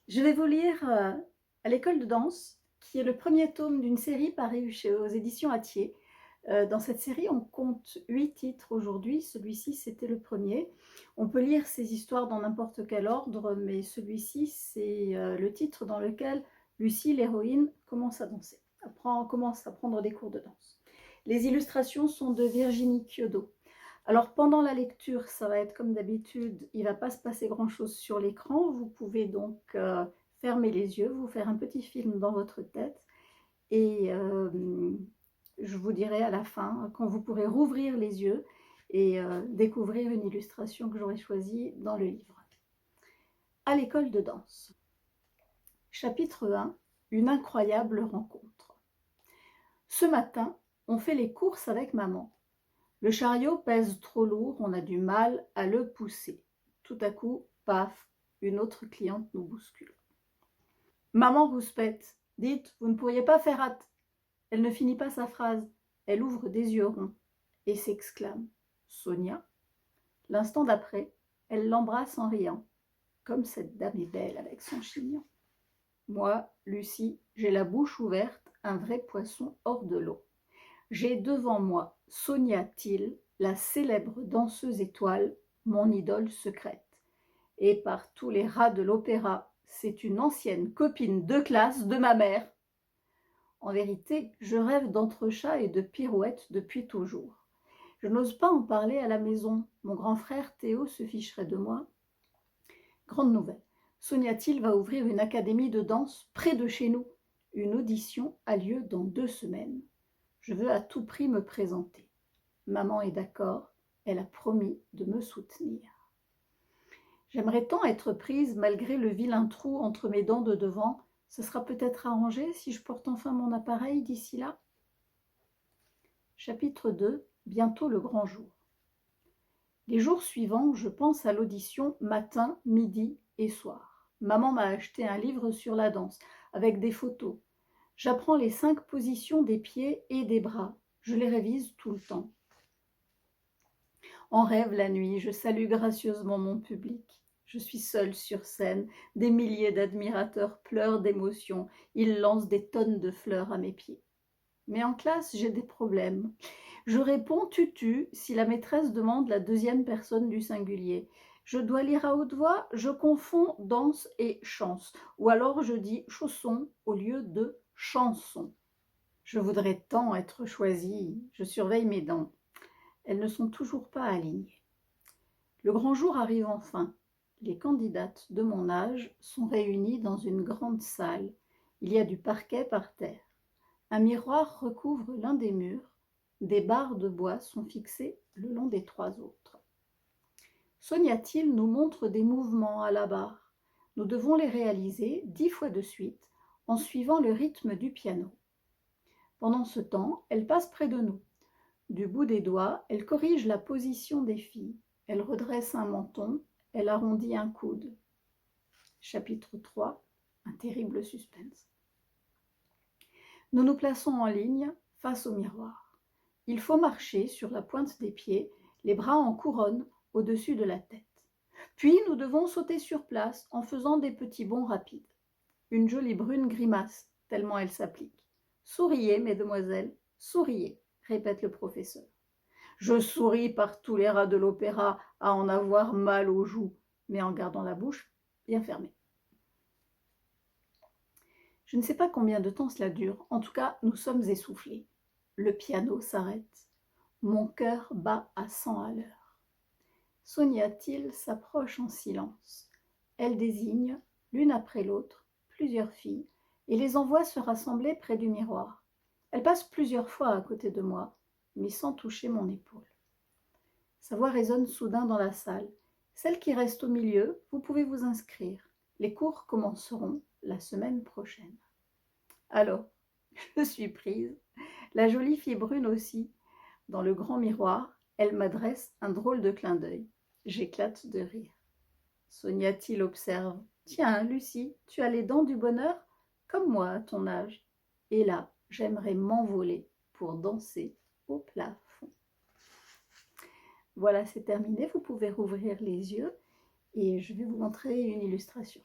Je vais vous lire à l'école de danse, qui est le premier tome d'une série parue aux éditions Hatier. Dans cette série, on compte 8 titres aujourd'hui. Celui-ci, c'était le premier. On peut lire ces histoires dans n'importe quel ordre, mais celui-ci, c'est le titre dans lequel Lucie, l'héroïne, commence à danser, commence à prendre des cours de danse. Les illustrations sont de Virginie Kyodo. Alors pendant la lecture, ça va être comme d'habitude, il ne va pas se passer grand-chose sur l'écran. Vous pouvez donc fermer les yeux, vous faire un petit film dans votre tête et je vous dirai à la fin quand vous pourrez rouvrir les yeux et découvrir une illustration que j'aurais choisie dans le livre. À l'école de danse. Chapitre 1. Une incroyable rencontre. Ce matin, on fait les courses avec maman. Le chariot pèse trop lourd, on a du mal à le pousser. Tout à coup, paf, une autre cliente nous bouscule. Maman rouspète, dites, vous ne pourriez pas faire hâte. Elle ne finit pas sa phrase. Elle ouvre des yeux ronds et s'exclame. Sonia. L'instant d'après, elle l'embrasse en riant. Comme cette dame est belle avec son chignon. Moi, Lucie, j'ai la bouche ouverte, un vrai poisson hors de l'eau. J'ai devant moi Sonia Thiel, la célèbre danseuse étoile, mon idole secrète. Et par tous les rats de l'opéra, c'est une ancienne copine de classe de ma mère. En vérité, je rêve d'entrechats et de pirouettes depuis toujours. Je n'ose pas en parler à la maison. Mon grand frère Théo se ficherait de moi. Grande nouvelle. Sonia Thiel va ouvrir une académie de danse près de chez nous. Une audition a lieu dans 2 semaines. Je veux à tout prix me présenter. Maman est d'accord, elle a promis de me soutenir. J'aimerais tant être prise malgré le vilain trou entre mes dents de devant. Ce sera peut-être arrangé si je porte enfin mon appareil d'ici là. Chapitre 2. Bientôt le grand jour. Les jours suivants, je pense à l'audition matin, midi et soir. Maman m'a acheté un livre sur la danse, avec des photos. J'apprends les 5 positions des pieds et des bras. Je les révise tout le temps. En rêve la nuit, je salue gracieusement mon public. Je suis seule sur scène, des milliers d'admirateurs pleurent d'émotion, ils lancent des tonnes de fleurs à mes pieds. Mais en classe, j'ai des problèmes. Je réponds tutu si la maîtresse demande la 2e personne du singulier. Je dois lire à haute voix, je confonds danse et chance, ou alors je dis chausson au lieu de chanson. Je voudrais tant être choisie, je surveille mes dents. Elles ne sont toujours pas alignées. Le grand jour arrive enfin. Les candidates de mon âge sont réunies dans une grande salle. Il y a du parquet par terre. Un miroir recouvre l'un des murs. Des barres de bois sont fixées le long des 3 autres. Sonia Thiel nous montre des mouvements à la barre. Nous devons les réaliser 10 fois de suite en suivant le rythme du piano. Pendant ce temps, elle passe près de nous. Du bout des doigts, elle corrige la position des filles. Elle redresse un menton, elle arrondit un coude. Chapitre 3. Un terrible suspense. Nous nous plaçons en ligne face au miroir. Il faut marcher sur la pointe des pieds, les bras en couronne au-dessus de la tête. Puis nous devons sauter sur place en faisant des petits bonds rapides. Une jolie brune grimace, tellement elle s'applique. Souriez, mesdemoiselles, souriez, répète le professeur. Je souris par tous les rats de l'opéra à en avoir mal aux joues, mais en gardant la bouche bien fermée. Je ne sais pas combien de temps cela dure, en tout cas nous sommes essoufflés. Le piano s'arrête. Mon cœur bat à 100 à l'heure. Sonia Thiel s'approche en silence. Elle désigne, l'une après l'autre, plusieurs filles et les envoie se rassembler près du miroir. Elle passe plusieurs fois à côté de moi, mais sans toucher mon épaule. Sa voix résonne soudain dans la salle. Celle qui reste au milieu, vous pouvez vous inscrire. Les cours commenceront la semaine prochaine. Alors, je suis prise. La jolie fille brune aussi. Dans le grand miroir, elle m'adresse un drôle de clin d'œil. J'éclate de rire. Sonia Thiel observe. Tiens, Lucie, tu as les dents du bonheur, comme moi à ton âge. Et là, j'aimerais m'envoler pour danser au plafond. Voilà, c'est terminé. Vous pouvez rouvrir les yeux et je vais vous montrer une illustration.